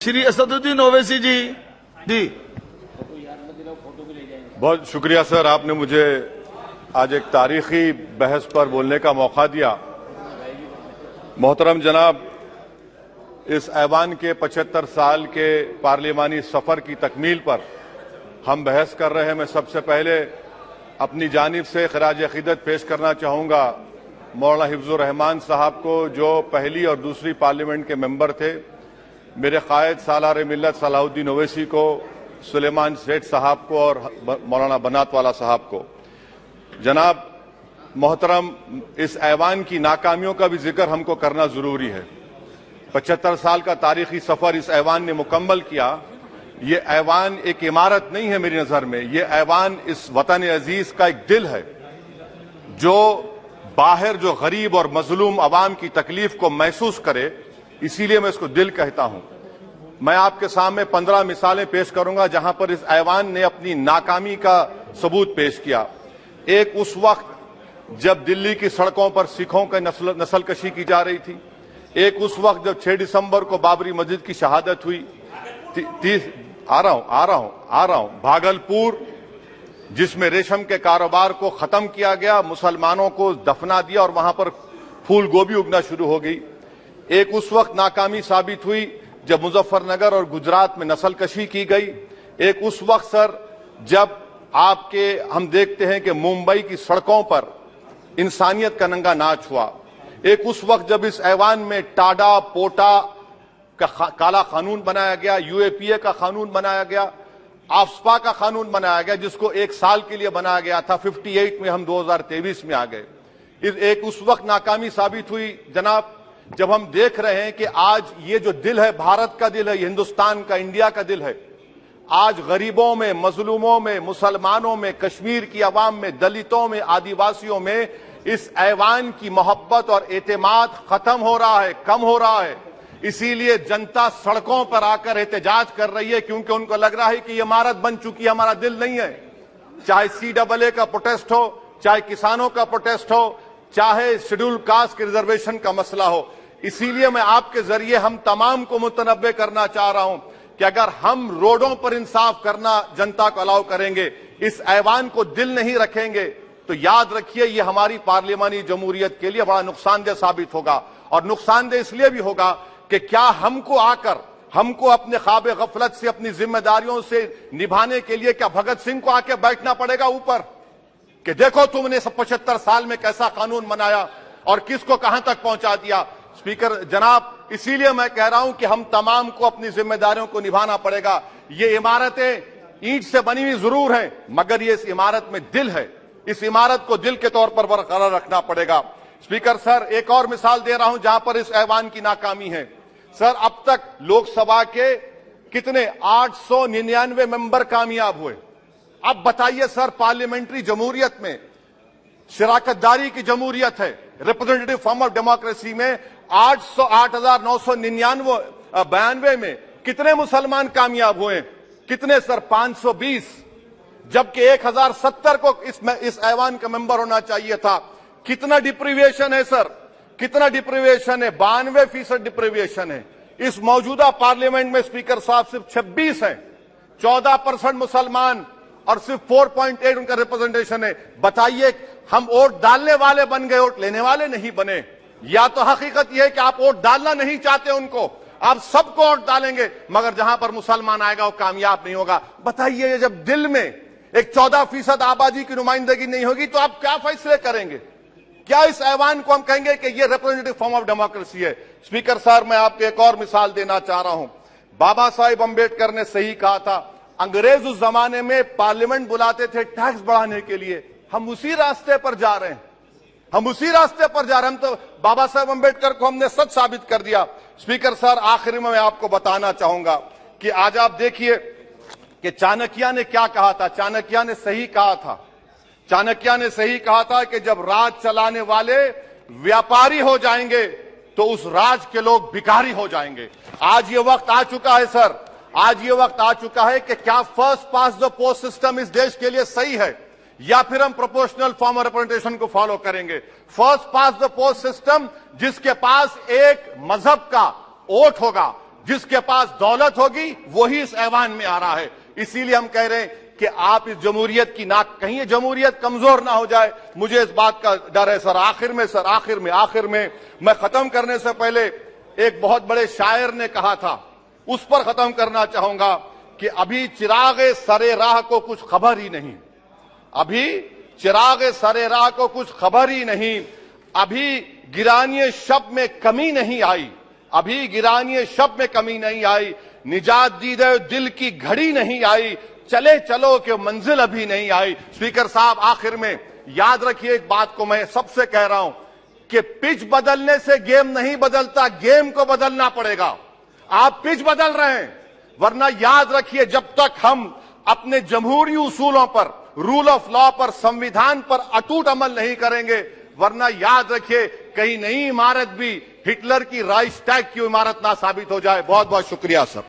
श्री असदुद्दीन ओवैसी जी। बहुत शुक्रिया सर, आपने मुझे आज एक तारीखी बहस पर बोलने का मौका दिया। मोहतरम जनाब, इस ऐवान के 75 साल के पार्लिमानी सफर की तकमील पर हम बहस कर रहे हैं। मैं सबसे पहले अपनी जानिब से खराज अकीदत पेश करना चाहूंगा मौलाना हिफ्जुर रहमान साहब को, जो पहली और दूसरी पार्लियामेंट के मेंबर थे, मेरे कायद सालार मिल्लत सलाहुद्दीन ओवैसी को, सुलेमान सेठ साहब को और मौलाना बनात वाला साहब को। जनाब मोहतरम, इस ऐवान की नाकामियों का भी जिक्र हमको करना जरूरी है। 75 साल का तारीखी सफर इस ऐवान ने मुकम्मल किया। ये ऐवान एक इमारत नहीं है मेरी नजर में, ये ऐवान इस वतन अजीज का एक दिल है, जो बाहर जो गरीब और मजलूम अवाम की तकलीफ को महसूस करे, इसीलिए मैं इसको दिल कहता हूं। मैं आपके सामने 15 मिसालें पेश करूंगा जहां पर इस ऐवान ने अपनी नाकामी का सबूत पेश किया। एक उस वक्त जब दिल्ली की सड़कों पर सिखों की नस्लकशी की जा रही थी। एक उस वक्त जब 6 दिसंबर को बाबरी मस्जिद की शहादत हुई। आ रहा हूं भागलपुर, जिसमें रेशम के कारोबार को खत्म किया गया, मुसलमानों को दफना दिया और वहां पर फूल गोभी उगना शुरू हो गई। एक उस वक्त नाकामी साबित हुई जब मुजफ्फरनगर और गुजरात में नस्लकशी की गई। एक उस वक्त सर जब हम देखते हैं कि मुंबई की सड़कों पर इंसानियत का नंगा नाच हुआ। एक उस वक्त जब इस ऐवान में टाडा पोटा का काला कानून बनाया गया, यूएपीए का कानून बनाया गया, आफ्सपा का कानून बनाया गया, जिसको 1 साल के लिए बनाया गया था। 58 में हम 2023 में आ गए। एक उस वक्त नाकामी साबित हुई जनाब, जब हम देख रहे हैं कि आज ये जो दिल है, भारत का दिल है, हिंदुस्तान का, इंडिया का दिल है, आज गरीबों में, मजलूमों में, मुसलमानों में, कश्मीर की अवाम में, दलितों में, आदिवासियों में इस ऐवान की मोहब्बत और एतमाद खत्म हो रहा है, कम हो रहा है। इसीलिए जनता सड़कों पर आकर एहतजाज कर रही है, क्योंकि उनको लग रहा है कि ये इमारत बन चुकी है, हमारा दिल नहीं है। चाहे CAA का प्रोटेस्ट हो, चाहे किसानों का प्रोटेस्ट हो, चाहे शेड्यूल कास्ट के रिजर्वेशन का मसला हो। इसीलिए मैं आपके जरिए हम तमाम को मुतनब्बे करना चाह रहा हूं कि अगर हम रोडों पर इंसाफ करना जनता को अलाउ करेंगे, इस ऐवान को दिल नहीं रखेंगे, तो याद रखिए ये हमारी पार्लियामानी जमहूरियत के लिए बड़ा नुकसानदेह साबित होगा। और नुकसानदेह इसलिए भी होगा कि क्या हमको अपने ख्वाब गफलत से, अपनी जिम्मेदारियों से निभाने के लिए क्या भगत सिंह को आके बैठना पड़ेगा ऊपर कि देखो तुमने 75 साल में कैसा कानून बनाया और किसको कहां तक पहुंचा दिया। स्पीकर जनाब, इसीलिए मैं कह रहा हूं कि हम तमाम को अपनी जिम्मेदारियों को निभाना पड़ेगा। ये इमारतें ईंट से बनी हुई जरूर हैं, मगर ये इस इमारत में दिल है। इस इमारत को दिल के तौर पर बरकरार रखना पड़ेगा। स्पीकर सर, एक और मिसाल दे रहा हूं जहां पर इस ऐवान की नाकामी है। सर, अब तक लोकसभा के कितने 899 मेंबर कामयाब हुए। अब बताइए सर, पार्लियामेंट्री जमहूरियत में, शराकतदारी की जमहूरियत है, रिप्रेजेंटेटिव फॉर्म ऑफ डेमोक्रेसी में 8,992 में कितने मुसलमान कामयाब हुए? कितने सर? 520, जबकि 1070 को इस ऐवान का मेंबर होना चाहिए था। कितना डिप्रीविएशन है सर? कितना डिप्रीविएशन है? 92% डिप्रीविएशन है। इस मौजूदा पार्लियामेंट में स्पीकर साहब सिर्फ 26 हैं, 14% मुसलमान और सिर्फ 4.8 उनका रिप्रेजेंटेशन है। बताइए, हम वोट डालने वाले बन गए, वोट लेने वाले नहीं बने। या तो हकीकत यह है कि आप वोट डालना नहीं चाहते उनको, आप सबको वोट डालेंगे, मगर जहां पर मुसलमान आएगा वो कामयाब नहीं होगा। बताइए, जब दिल में एक 14% आबादी की नुमाइंदगी नहीं होगी तो आप क्या फैसले करेंगे? क्या इस ऐवान को हम कहेंगे कि ये रिप्रेजेंटेटिव फॉर्म ऑफ डेमोक्रेसी है? स्पीकर साहब, मैं आपको एक और मिसाल देना चाह रहा हूं। बाबा साहेब अंबेडकर ने सही कहा था, अंग्रेज उस जमाने में पार्लियामेंट बुलाते थे टैक्स बढ़ाने के लिए। हम उसी रास्ते पर जा रहे हैं, हम तो बाबा साहेब अंबेडकर को हमने सच साबित कर दिया। स्पीकर सर, आखिरी में मैं आपको बताना चाहूंगा कि आज आप देखिए कि चाणक्य ने क्या कहा था। चाणक्य ने सही कहा था। चाणक्य ने सही कहा था कि जब राज चलाने वाले व्यापारी हो जाएंगे तो उस राज के लोग भिखारी हो जाएंगे। आज ये वक्त आ चुका है सर, आज ये वक्त आ चुका है कि क्या first pass the post system इस देश के लिए सही है या फिर हम प्रोपोर्शनल फॉर्म ऑफ रिप्रेजेंटेशन को फॉलो करेंगे। First pass the post system, जिसके पास एक मजहब का वोट होगा, जिसके पास दौलत होगी वही इस ऐवान में आ रहा है। इसीलिए हम कह रहे हैं कि आप इस जमहूरियत की नाक, कहीं ये जमहूरियत कमजोर ना हो जाए, मुझे इस बात का डर है। सर आखिर में मैं खत्म करने से पहले एक बहुत बड़े शायर ने कहा था, उस पर खत्म करना चाहूंगा कि अभी चिराग सरे राह को कुछ खबर ही नहीं, अभी चिराग सरे राह को कुछ खबर ही नहीं, अभी गिरानी शब में कमी नहीं आई, अभी गिरानी शब में कमी नहीं आई, निजात दीदे दिल की घड़ी नहीं आई, चले चलो कि मंजिल अभी नहीं आई। स्पीकर साहब, आखिर में याद रखिए एक बात को मैं सबसे कह रहा हूं कि पिच बदलने से गेम नहीं बदलता, गेम को बदलना पड़ेगा। आप पिच बदल रहे हैं, वरना याद रखिए जब तक हम अपने जमहूरी उसूलों पर, रूल ऑफ लॉ पर, संविधान पर अटूट अमल नहीं करेंगे, वरना याद रखिए कहीं नई इमारत भी हिटलर की राइक्सटैग की इमारत ना साबित हो जाए। बहुत बहुत शुक्रिया सर।